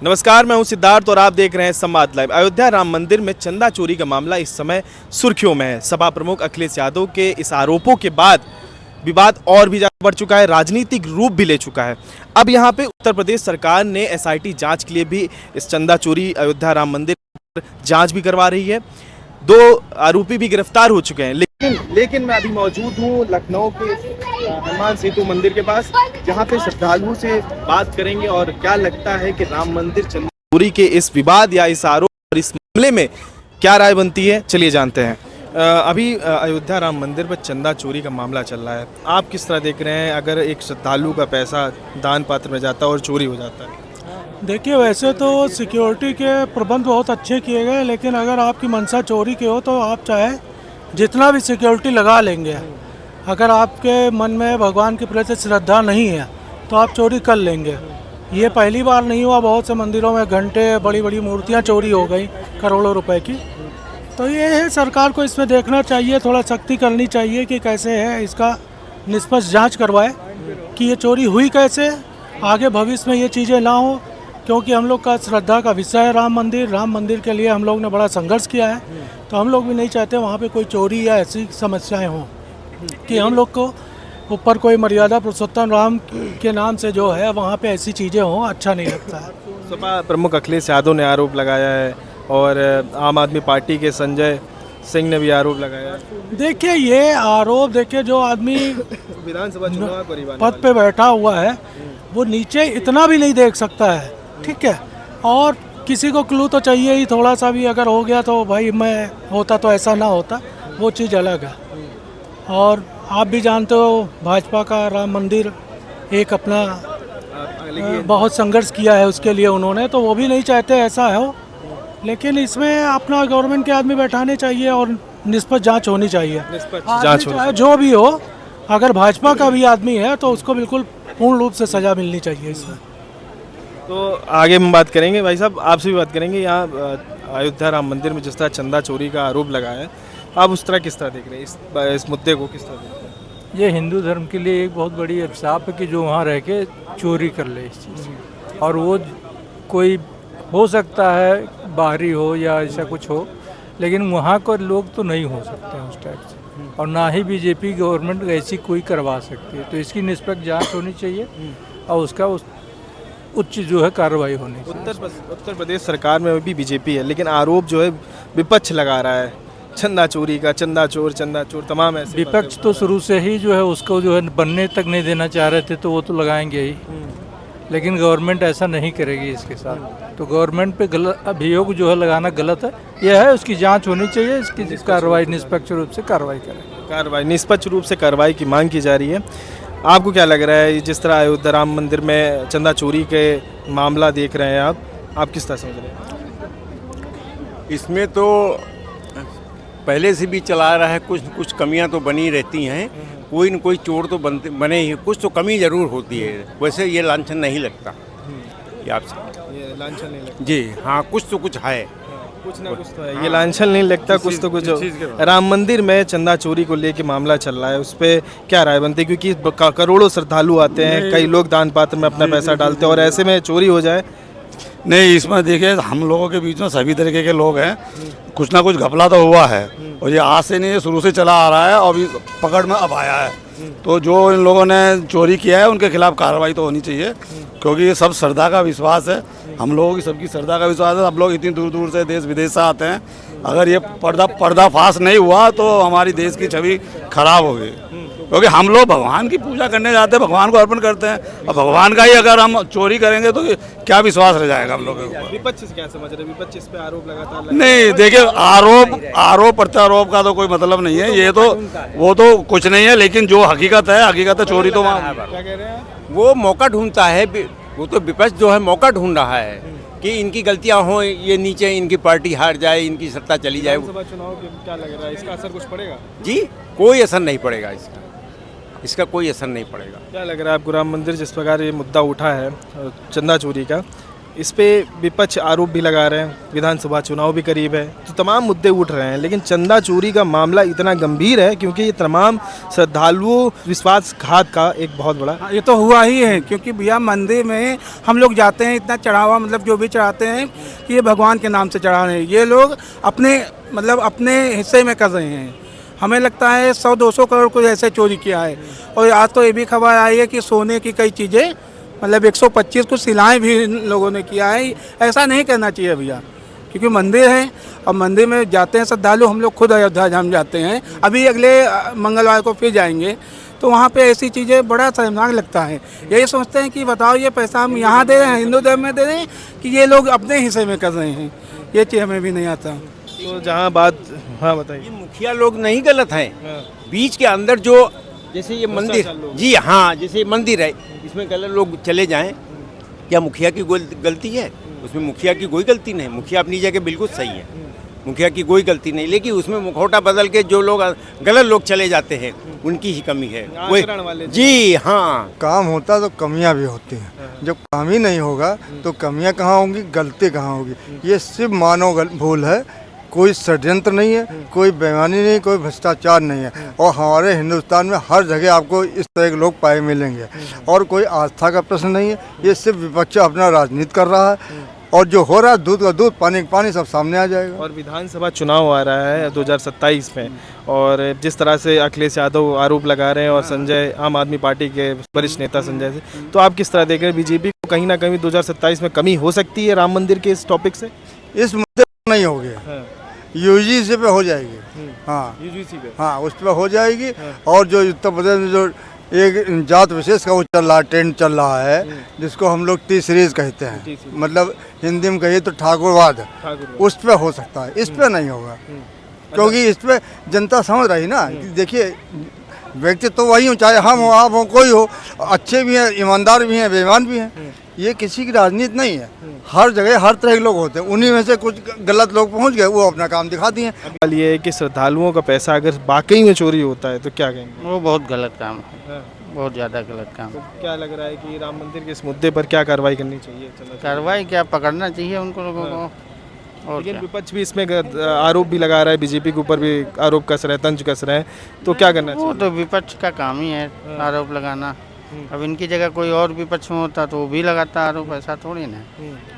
नमस्कार, मैं हूं सिद्धार्थ और आप देख रहे हैं संवाद लाइव। अयोध्या राम मंदिर में चंदा चोरी का मामला इस समय सुर्खियों में है। सपा प्रमुख अखिलेश यादव के इस आरोपों के बाद विवाद और भी ज्यादा बढ़ चुका है, राजनीतिक रूप भी ले चुका है। अब यहां पे उत्तर प्रदेश सरकार ने एसआईटी जांच के लिए भी इस चंदा चोरी अयोध्या राम मंदिर पर जांच भी करवा रही है। 2 आरोपी भी गिरफ्तार हो चुके हैं। लेकिन मैं अभी मौजूद हूँ लखनऊ के हनुमान सेतु मंदिर के पास, जहाँ पे श्रद्धालुओं से बात करेंगे और क्या लगता है कि राम मंदिर चंदा चोरी के इस विवाद या इस आरोप और इस मामले में क्या राय बनती है, चलिए जानते हैं। अभी अयोध्या राम मंदिर पर चंदा चोरी का मामला चल रहा है, आप किस तरह देख रहे हैं अगर एक श्रद्धालु का पैसा दान पात्र में जाता है और चोरी हो जाता है? देखिए, वैसे तो सिक्योरिटी के प्रबंध बहुत अच्छे किए गए, लेकिन अगर आपकी मंशा चोरी की हो तो आप चाहे जितना भी सिक्योरिटी लगा लेंगे, अगर आपके मन में भगवान के प्रति श्रद्धा नहीं है तो आप चोरी कर लेंगे। ये पहली बार नहीं हुआ, बहुत से मंदिरों में घंटे, बड़ी बड़ी मूर्तियां चोरी हो गई करोड़ों रुपए की। तो ये है, सरकार को इसमें देखना चाहिए, थोड़ा सख्ती करनी चाहिए कि कैसे है, इसका निष्पक्ष जांच करवाए कि ये चोरी हुई कैसे, आगे भविष्य में ये चीज़ें ना हो। क्योंकि हम लोग का श्रद्धा का विषय है राम मंदिर के लिए हम लोग ने बड़ा संघर्ष किया है, तो हम लोग भी नहीं चाहते वहाँ पे कोई चोरी या ऐसी समस्याएं हों कि हम लोग को ऊपर कोई मर्यादा पुरुषोत्तम राम के नाम से जो है वहाँ पे ऐसी चीज़ें हों, अच्छा नहीं लगता है। सपा प्रमुख अखिलेश यादव ने आरोप लगाया है और आम आदमी पार्टी के संजय सिंह ने भी आरोप लगाया है। देखिए, ये आरोप, देखिए जो आदमी विधानसभा चुनाव पद पे बैठा हुआ है वो नीचे इतना भी नहीं देख सकता है, ठीक है। और किसी को क्लू तो चाहिए ही, थोड़ा सा भी अगर हो गया तो भाई मैं होता तो ऐसा ना होता, वो चीज़ अलग है। और आप भी जानते हो भाजपा का राम मंदिर एक अपना बहुत संघर्ष किया है उसके लिए उन्होंने, तो वो भी नहीं चाहते ऐसा हो। लेकिन इसमें अपना गवर्नमेंट के आदमी बैठाने चाहिए और निष्पक्ष जांच होनी चाहिए। चाहे जो भी हो, अगर भाजपा का भी आदमी है तो उसको बिल्कुल पूर्ण रूप से सजा मिलनी चाहिए इसमें। तो आगे हम बात करेंगे, भाई साहब आपसे भी बात करेंगे। यहाँ अयोध्या राम मंदिर में जिस तरह चंदा चोरी का आरोप लगाया है, आप उस तरह किस तरह देख रहे हैं, इस मुद्दे को किस तरह देख रहे हैं? ये हिंदू धर्म के लिए एक बहुत बड़ी अभिशाप है कि जो वहाँ रह के चोरी कर ले इस चीज़ की। और वो कोई हो सकता है बाहरी हो या ऐसा कुछ हो, लेकिन वहाँ को लोग तो नहीं हो सकते हैं उस टाइप से, और ना ही बीजेपी गवर्नमेंट ऐसी कोई करवा सकती है। तो इसकी निष्पक्ष जांच होनी चाहिए और उसका उच्च जो है कार्रवाई होनी चाहिए। उत्तर प्रदेश सरकार में भी बीजेपी है, लेकिन आरोप जो है विपक्ष लगा रहा है चंदा चोरी का, चंदा चोर तमाम ऐसे। विपक्ष तो शुरू से ही जो है उसको जो है बनने तक नहीं देना चाह रहे थे, तो वो तो लगाएंगे ही, लेकिन गवर्नमेंट ऐसा नहीं करेगी इसके साथ। तो गवर्नमेंट पे गलत अभियोग जो है लगाना गलत है। यह है, उसकी जांच होनी चाहिए, इसकी कार्रवाई निष्पक्ष रूप से निष्पक्ष रूप से कार्रवाई की मांग की जा रही है। आपको क्या लग रहा है, जिस तरह अयोध्या राम मंदिर में चंदा चोरी के मामला देख रहे हैं आप किस तरह समझ रहे हैं? इसमें तो पहले से भी चला रहा है, कुछ कमियां तो बनी रहती हैं, कोई न कोई चोर तो बने ही, कुछ तो कमी ज़रूर होती है। वैसे ये लांछन नहीं लगता, ये आपसे ये लांछन नहीं लगता जी, हाँ कुछ तो कुछ है, कुछ ना कुछ तो है। ये लांछन नहीं लगता, कुछ तो कुछ। राम मंदिर में चंदा चोरी को लेके मामला चल रहा है, उस पर क्या राय बनती है? क्योंकि करोड़ों श्रद्धालु आते हैं, कई लोग दान पात्र में अपना पैसा डालते हैं और ऐसे में चोरी हो जाए। नहीं, इसमें देखिए हम लोगों के बीच में सभी तरीके के लोग हैं, कुछ ना कुछ घपला तो हुआ है, और ये आज से नहीं, शुरू से चला आ रहा है और अभी पकड़ में अब आया है। तो जो इन लोगों ने चोरी किया है उनके खिलाफ कार्रवाई तो होनी चाहिए, क्योंकि ये सब श्रद्धा का विश्वास है, हम लोगों की सबकी श्रद्धा का विश्वास है। सब लोग इतनी दूर दूर से देश विदेश से आते हैं, अगर ये पर्दाफाश नहीं हुआ तो हमारी देश की छवि खराब होगी। क्योंकि हम लोग भगवान की पूजा करने जाते हैं, भगवान को अर्पण करते हैं, और भगवान का ही अगर हम चोरी करेंगे तो क्या विश्वास रह जाएगा हम लोगों के ऊपर? विपक्ष से क्या समझ रहे हैं? विपक्ष इस पे आरोप लगातार नहीं, देखिए आरोप प्रत्यारोप का तो कोई मतलब नहीं है, ये तो वो तो कुछ नहीं है, लेकिन जो हकीकत है चोरी तो वहाँ। क्या कह रहे हैं? वो मौका ढूंढता है, वो तो विपक्ष जो है मौका ढूंढ रहा है कि इनकी गलतियां हों, ये नीचे इनकी पार्टी हार जाए, इनकी सत्ता चली जाए। विधानसभा चुनाव के क्या लग रहा है, इसका असर कुछ पड़ेगा? जी, कोई असर नहीं पड़ेगा, इसका कोई असर नहीं पड़ेगा। क्या लग रहा है आपको, राम मंदिर जिस प्रकार ये मुद्दा उठा है चंदा चोरी का, इस पे विपक्ष आरोप भी लगा रहे हैं, विधानसभा चुनाव भी करीब है, तो तमाम मुद्दे उठ रहे हैं, लेकिन चंदा चोरी का मामला इतना गंभीर है क्योंकि ये तमाम श्रद्धालुओं विश्वासघात का एक बहुत बड़ा। ये तो हुआ ही है, क्योंकि भैया मंदिर में हम लोग जाते हैं, इतना चढ़ावा मतलब जो भी चढ़ाते हैं कि ये भगवान के नाम से चढ़ा रहे हैं, ये लोग अपने मतलब अपने हिस्से में कर रहे हैं। हमें लगता है 100-200 करोड़ कुछ ऐसे चोरी किया है। और आज तो ये भी खबर आई है कि सोने की कई चीज़ें मतलब 125 कुछ सिलाएँ भी इन लोगों ने किया है। ऐसा नहीं करना चाहिए भैया, क्योंकि मंदिर है और मंदिर में जाते हैं श्रद्धालु, हम लोग खुद अयोध्या धाम जाते हैं, अभी अगले मंगलवार को फिर जाएंगे, तो वहाँ पे ऐसी चीज़ें बड़ा शर्मनाक लगता है। यही सोचते हैं कि बताओ ये पैसा हम यहाँ दे रहे हैं, हिंदू धर्म में दे रहे हैं कि ये लोग अपने हिस्से में कर रहे हैं, ये चीज़ हमें भी नहीं आता। तो जहाँ बात, हाँ बताइए। ये मुखिया लोग नहीं गलत हैं, बीच के अंदर जो जैसे ये मंदिर, जी हाँ, जैसे ये मंदिर है इसमें गलत लोग चले जाएं, क्या मुखिया की गलती है? उसमें मुखिया की कोई गलती नहीं, मुखिया अपनी जगह बिल्कुल सही है, मुखिया की कोई गलती नहीं, लेकिन उसमें मुखौटा बदल के जो लोग गलत लोग चले जाते हैं उनकी ही कमी है। वही जी हाँ, काम होता तो कमियां भी होती हैं, जब काम ही नहीं होगा तो कमियां कहाँ होंगी, गलती कहाँ होगी। ये सिर्फ मानव भूल है, कोई षड्यंत्र नहीं है, कोई बेईमानी नहीं, कोई भ्रष्टाचार नहीं है। और हमारे हिंदुस्तान में हर जगह आपको इस तरह के लोग पाए मिलेंगे, और कोई आस्था का प्रश्न नहीं है। ये सिर्फ विपक्ष अपना राजनीति कर रहा है, और जो हो रहा है दूध का दूध पानी का पानी सब सामने आ जाएगा। और विधानसभा चुनाव आ रहा है 2027 में, और जिस तरह से अखिलेश यादव आरोप लगा रहे हैं और संजय, आम आदमी पार्टी के वरिष्ठ नेता संजय से, तो आप किस तरह देख रहे हैं बीजेपी को कहीं ना कहीं 2027 में कमी हो सकती है राम मंदिर के इस टॉपिक से? इस मुद्दे पर नहीं होगी, यूजीसी पे हो जाएगी। हाँ, यूजीसी पे, हाँ उस पर हो जाएगी। और जो उत्तर प्रदेश में जो एक जात विशेष का वो चल रहा है, ट्रेंड चल रहा है, जिसको हम लोग टी सीरीज कहते हैं, मतलब हिंदी में कहिए तो ठाकुरवाद, उस पर हो सकता है, इस पर नहीं होगा। क्योंकि इस पर जनता समझ रही ना कि देखिए व्यक्ति तो वही हो, चाहे हम हो, आप हो, कोई हो, अच्छे भी हैं, ईमानदार भी हैं, बेईमान भी हैं, ये किसी की राजनीति नहीं है। हर जगह हर तरह के लोग होते हैं, उन्हीं में से कुछ गलत लोग पहुंच गए, वो अपना काम दिखा दिए। अब ये है कि श्रद्धालुओं का पैसा अगर वाकई में चोरी होता है तो क्या कहेंगे? वो बहुत गलत काम है, बहुत ज़्यादा गलत काम। तो क्या लग रहा है कि राम मंदिर के इस मुद्दे पर क्या कार्रवाई करनी चाहिए? कार्रवाई क्या, पकड़ना चाहिए उनको लोगों को। और लेकिन विपक्ष भी इसमें आरोप भी लगा रहा है, बीजेपी के ऊपर भी आरोप कस रहे हैं, तंज कस रहे हैं, तो क्या करना चाहिए? वो तो विपक्ष का काम ही है आरोप लगाना। अब इनकी जगह कोई और विपक्ष में होता तो वो भी लगाता आरोप, ऐसा थोड़ी ना।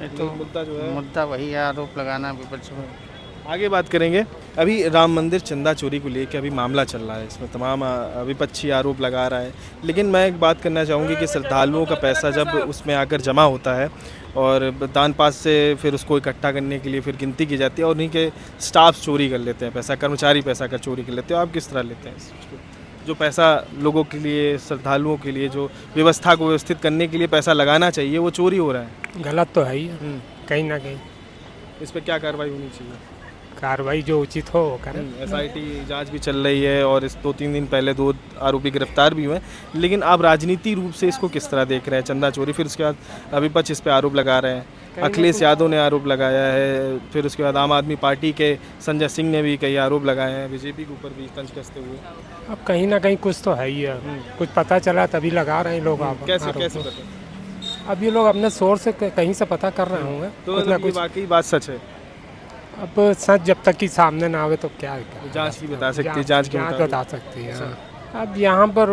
ये तो मुद्दा जो है, मुद्दा वही है, आरोप लगाना विपक्ष में। आगे बात करेंगे। अभी राम मंदिर चंदा चोरी को लेकर अभी मामला चल रहा है, इसमें तमाम विपक्षी आरोप लगा रहा है, लेकिन मैं एक बात करना चाहूँगी कि श्रद्धालुओं का पैसा जब उसमें आकर जमा होता है और दान पास से फिर उसको इकट्ठा करने के लिए फिर गिनती की जाती है, और उन्हीं के स्टाफ चोरी कर लेते हैं पैसा, कर्मचारी पैसा का चोरी कर लेते हैं। आप किस तरह लेते हैं इसको? जो पैसा लोगों के लिए, श्रद्धालुओं के लिए, जो व्यवस्था को व्यवस्थित करने के लिए पैसा लगाना चाहिए, वो चोरी हो रहा है। गलत तो है ही कहीं ना कहीं। इस पर क्या कार्रवाई होनी चाहिए? कार्रवाई जो उचित हो वो करें। SIT जांच भी चल रही है और इस 2-3 दिन पहले 2 आरोपी गिरफ्तार भी हुए, लेकिन आप राजनीति रूप से इसको किस तरह देख रहे हैं? चंदा चोरी, फिर उसके बाद विपक्ष इस पे आरोप लगा रहे हैं, अखिलेश यादव ने आरोप लगाया है, फिर उसके बाद आम आदमी पार्टी के संजय सिंह ने भी कई आरोप लगाए हैं, बीजेपी के ऊपर भी तंज कसते हुए। अब कहीं ना कहीं कुछ तो है ही है, कुछ पता चला तभी लगा रहे हैं लोग। आप कैसे पता? अब ये लोग अपने सोर्स से कहीं से पता कर रहे होंगे, तो कुछ ना कुछ वाकई बात सच है। अब सच जब तक कि सामने ना आवे तो क्या जांच की बता सकती है, जांच बता सकती है। अब यहाँ पर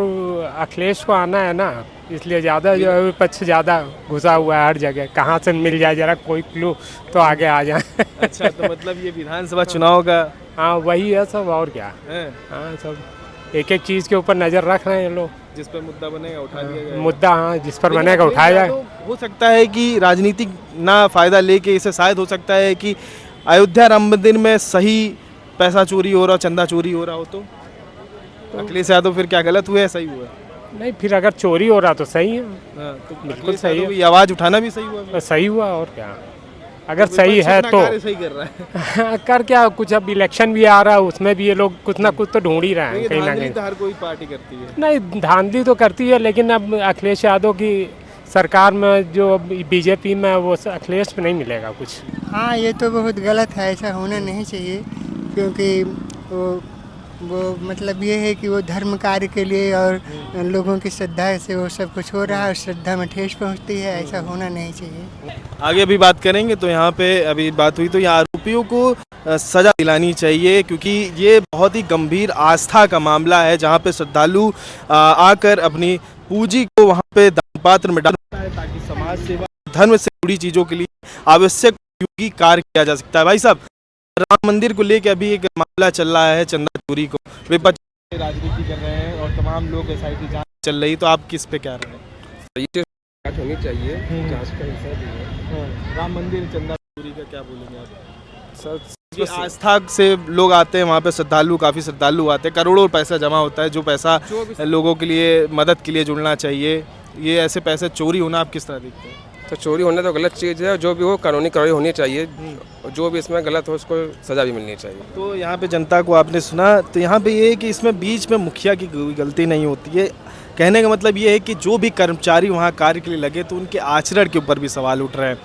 अखिलेश को आना है ना, इसलिए ज़्यादा जो है विपक्ष ज़्यादा घुसा हुआ है हर जगह, कहाँ से मिल जाए जरा कोई क्लू तो आगे आ जाए। अच्छा, तो मतलब ये विधानसभा चुनाव का, हाँ वही है सब, और क्या है। हाँ सब एक एक चीज़ के ऊपर नज़र रख रहे हैं लोग, जिस पर मुद्दा बनेगा उठा लिया जाएगा। मुद्दा, हाँ जिस पर बनेगा उठाया जाए। हो सकता है कि राजनीतिक ना फायदा लेके इसे, शायद हो सकता है कि अयोध्या राम मंदिर में सही पैसा चोरी हो रहा, चंदा चोरी हो रहा हो, तो अखिलेश यादव फिर क्या गलत हुआ है, सही हुआ? नहीं, फिर अगर चोरी हो रहा तो सही है। तो बिल्कुल सही है, आवाज़ उठाना भी सही हुआ, सही हुआ। और क्या, अगर सही है तो सही कर रहा है। कर क्या कुछ, अब इलेक्शन भी आ रहा है, उसमें भी ये लोग कुछ ना कुछ तो ढूंढ ही रहे हैं कहीं ना कहीं। तो हर कोई पार्टी करती है। नहीं, धांधली तो करती है, लेकिन अब अखिलेश यादव की सरकार में जो बीजेपी में, वो अखिलेश में नहीं मिलेगा कुछ। हाँ, ये तो बहुत गलत है, ऐसा होना नहीं चाहिए, क्योंकि वो वो मतलब ये है कि वो धर्म कार्य के लिए और लोगों की श्रद्धा से वो सब कुछ हो रहा है और श्रद्धा में ठेस पहुंचती है, ऐसा होना नहीं चाहिए। आगे भी बात करेंगे। तो यहाँ पे अभी बात हुई तो यहाँ आरोपियों को सजा दिलानी चाहिए, क्योंकि ये बहुत ही गंभीर आस्था का मामला है जहाँ पे श्रद्धालु आकर अपनी पूंजी को वहाँ पे दान पात्र में डालता है ताकि समाज सेवा धर्म से जुड़ी चीज़ों के लिए आवश्यक उपयोगी कार्य किया जा सकता है। भाई साहब, राम मंदिर को लेकर अभी एक मामला चल रहा है, चंदा चोरी को विपक्ष राजनीति कर रहे हैं और तमाम लोग SIT जांच चल रही, तो आप किस पे कह रहे हैं? ये जांच होनी चाहिए, जांच का हिस्सा भी है। राम मंदिर चंदा चोरी का क्या बोलेंगे आप? सर ये आस्था से लोग आते हैं वहाँ पे, श्रद्धालु काफ़ी श्रद्धालु आते हैं, करोड़ों पैसा जमा होता है, जो पैसा लोगों के लिए मदद के लिए जुड़ना चाहिए, ये ऐसे पैसे चोरी होना आप किस तरह देखते हैं? तो चोरी होना तो गलत चीज़ है, जो भी हो कानूनी कार्रवाई होनी चाहिए, जो भी इसमें गलत हो उसको सज़ा भी मिलनी चाहिए। तो यहाँ पे जनता को आपने सुना, तो यहाँ पे ये है कि इसमें बीच में मुखिया की कोई गलती नहीं होती है। कहने का मतलब ये है कि जो भी कर्मचारी वहाँ कार्य के लिए लगे तो उनके आचरण के ऊपर भी सवाल उठ रहे हैं।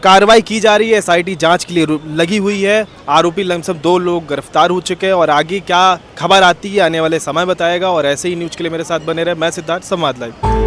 कार्रवाई की जा रही है, SIT जांच के लिए लगी हुई है। आरोपी लमसम 2 लोग गिरफ्तार हो चुके हैं और आगे क्या खबर आती है आने वाले समय बताएगा। और ऐसे ही न्यूज़ के लिए मेरे साथ बने रहे। मैं सिद्धार्थ, संवाद लाइव।